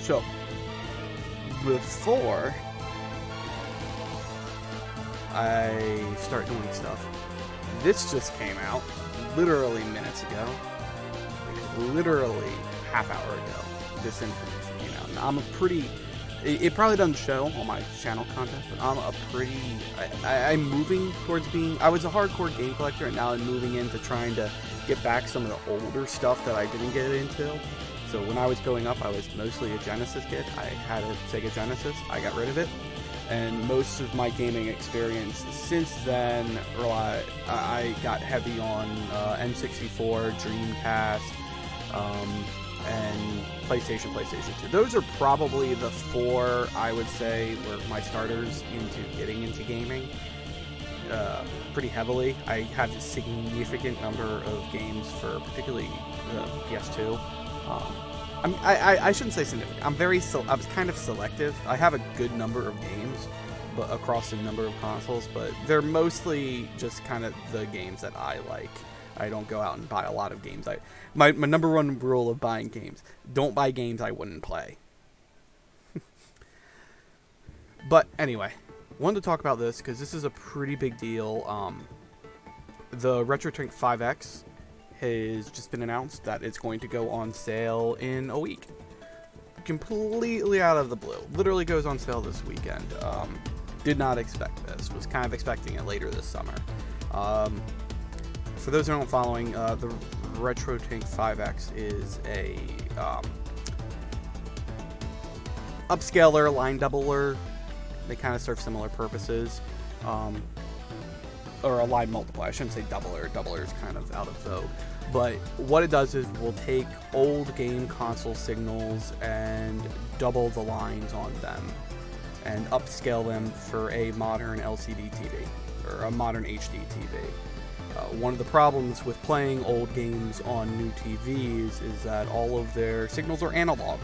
So, before I start doing stuff, this just came out literally minutes ago. Like, literally half hour ago, this information came out. And I'm a pretty... It probably doesn't show on my channel content, but I'm a pretty... I'm moving towards being... I was a hardcore game collector, and now I'm moving into trying to get back some of the older stuff that I didn't get into. So when I was growing up, I was mostly a Genesis kid. I had a Sega Genesis. I got rid of it. And most of my gaming experience since then, I got heavy on N64, Dreamcast, and PlayStation 2. Those are probably the four, I would say, were my starters into getting into gaming pretty heavily. I had a significant number of games for particularly the PS2. I shouldn't say significant. I was kind of selective. I have a good number of games, but across a number of consoles, but they're mostly just kind of the games that I like. I don't go out and buy a lot of games. My number one rule of buying games: don't buy games I wouldn't play. But anyway, wanted to talk about this because this is a pretty big deal. The RetroTINK 5X has just been announced that it's going to go on sale in a week. Completely out of the blue. Literally goes on sale this weekend. Did not expect this. Was kind of expecting it later this summer. For those who aren't following, the RetroTINK 5X is a upscaler, line doubler. They kind of serve similar purposes. Or a line multiplier. I shouldn't say doubler. Doubler is kind of out of vogue. But what it does is we'll take old game console signals and double the lines on them and upscale them for a modern LCD TV or a modern HD TV. One of the problems with playing old games on new TVs is that all of their signals are analog,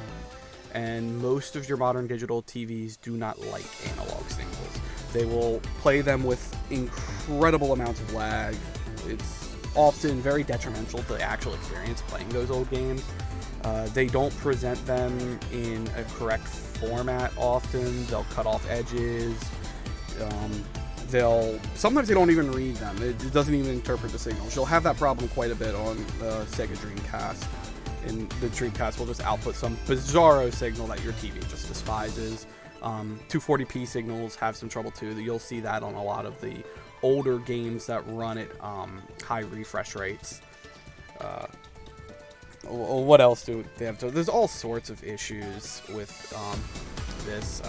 and most of your modern digital TVs do not like analog signals. They will play them with incredible amounts of lag. It's often very detrimental to the actual experience of playing those old games. They don't present them in a correct format often. They'll cut off edges. Sometimes they don't even read them. It doesn't even interpret the signals. You'll have that problem quite a bit on the Sega Dreamcast. And the Dreamcast will just output some bizarro signal that your TV just despises. 240p signals have some trouble too. You'll see that on a lot of the older games that run at high refresh rates. What else do they have? There's all sorts of issues with this.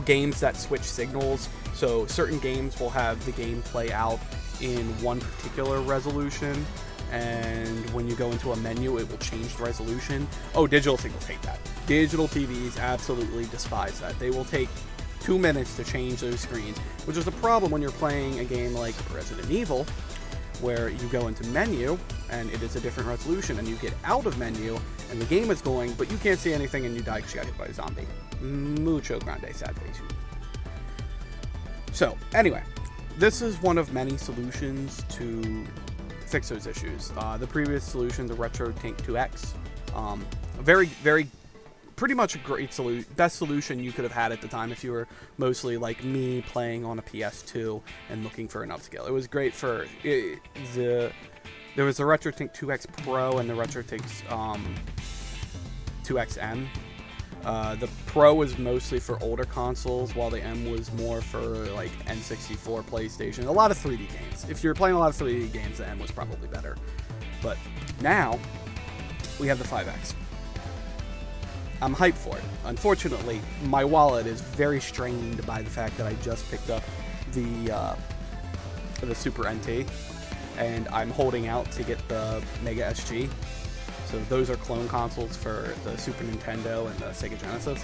Games that switch signals. So certain games will have the game play out in one particular resolution, and when you go into a menu, it will change the resolution. Digital signals hate that. Digital TVs absolutely despise that. They will take 2 minutes to change those screens, which is a problem when you're playing a game like Resident Evil, where you go into menu, and it is a different resolution, and you get out of menu, and the game is going, but you can't see anything, and you die because you got hit by a zombie. Mucho grande, sad face. So, anyway, this is one of many solutions to fix those issues. The previous solution, the RetroTINK 2X, pretty much a great best solution you could have had at the time if you were mostly like me playing on a PS2 and looking for an upscale. It was great for there was the RetroTINK 2X Pro and the RetroTINK 2XM. The Pro was mostly for older consoles, while the M was more for like N64, PlayStation, a lot of 3D games. If you're playing a lot of 3D games, the M was probably better. But now we have the 5X. I'm hyped for it. Unfortunately, my wallet is very strained by the fact that I just picked up the Super NT, and I'm holding out to get the Mega SG. So those are clone consoles for the Super Nintendo and the Sega Genesis.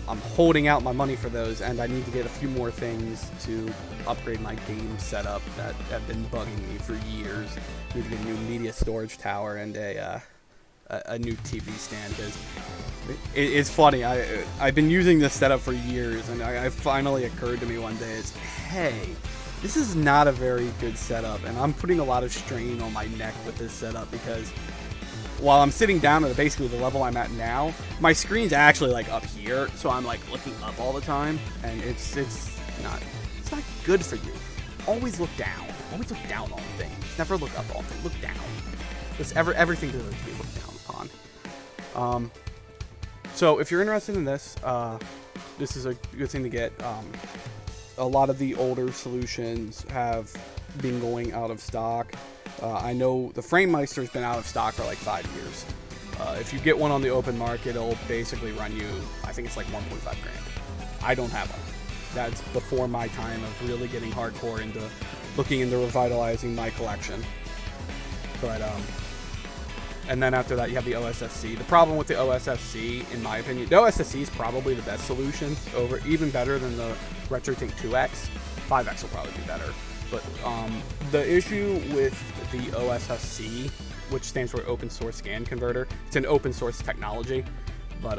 I'm holding out my money for those, and I need to get a few more things to upgrade my game setup that have been bugging me for years. I need to get a new media storage tower and a new TV stand. It's funny. I've been using this setup for years, and it finally occurred to me one day, hey, this is not a very good setup, and I'm putting a lot of strain on my neck with this setup because while I'm sitting down at basically the level I'm at now, my screen's actually like up here, so I'm like looking up all the time, and it's not good for you. Always look down. Always look down on things. Never look up on things. Look down. Because everything deserves to be looked down upon. So if you're interested in this, this is a good thing to get. A lot of the older solutions have been going out of stock. I know the FrameMeister's been out of stock for like 5 years. If you get one on the open market, it'll basically run you, I think it's like 1.5 grand. I don't have one. That's before my time of really getting hardcore into looking into revitalizing my collection. But and then after that you have the OSSC. The problem with the OSSC, in my opinion, the OSSC is probably the best solution, even better than the RetroTINK 2X. 5X will probably be better. But the issue with the OSSC, which stands for Open Source Scan Converter, it's an open source technology, but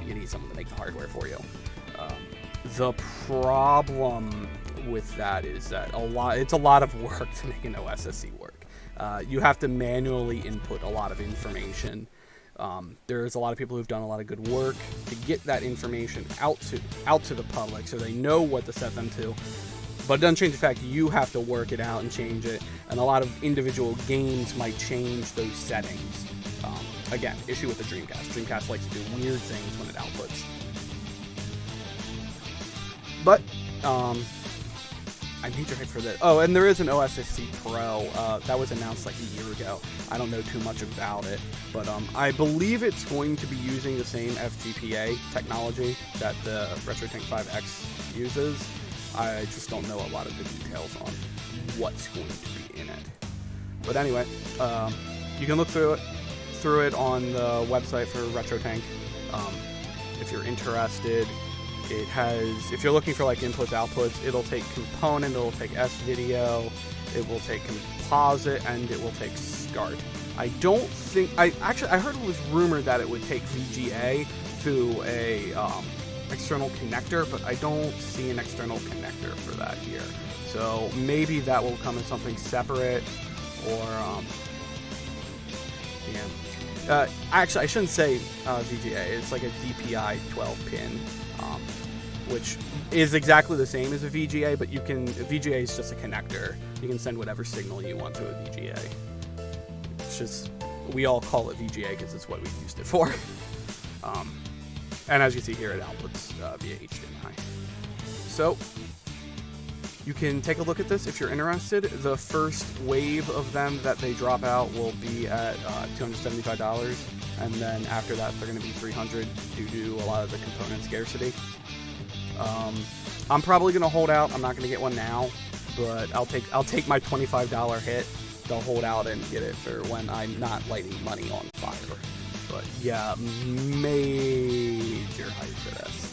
you need someone to make the hardware for you. The problem with that is that it's a lot of work to make an OSSC work. You have to manually input a lot of information. There's a lot of people who've done a lot of good work to get that information out to the public so they know what to set them to. But it doesn't change the fact you have to work it out and change it, and a lot of individual games might change those settings. Again, issue with the Dreamcast. Dreamcast likes to do weird things when it outputs. But I need your head for this. Oh, and there is an OSSC Pro that was announced like a year ago. I don't know too much about it, but I believe it's going to be using the same FGPA technology that the RetroTINK 5X uses. I just don't know a lot of the details on what's going to be in it. But anyway, you can look through it on the website for RetroTINK if you're interested. It has, if you're looking for like inputs, outputs, it'll take component, it'll take S-video, it will take composite, and it will take SCART. I don't think, I heard it was rumored that it would take VGA through a external connector, but I don't see an external connector for that here. So maybe that will come in something separate, or yeah. Actually, I shouldn't say VGA. It's like a DPI 12-pin, which is exactly the same as a VGA, but VGA is just a connector. You can send whatever signal you want to a VGA. It's just, we all call it VGA because it's what we used it for. And as you see here, it outputs via HDMI. So you can take a look at this if you're interested. The first wave of them that they drop out will be at $275, and then after that they're going to be $300 due to a lot of the component scarcity. I'm probably going to hold out. I'm not going to get one now, but I'll take my $25 hit to hold out and get it for when I'm not lighting money on fire. But yeah, major hype for this.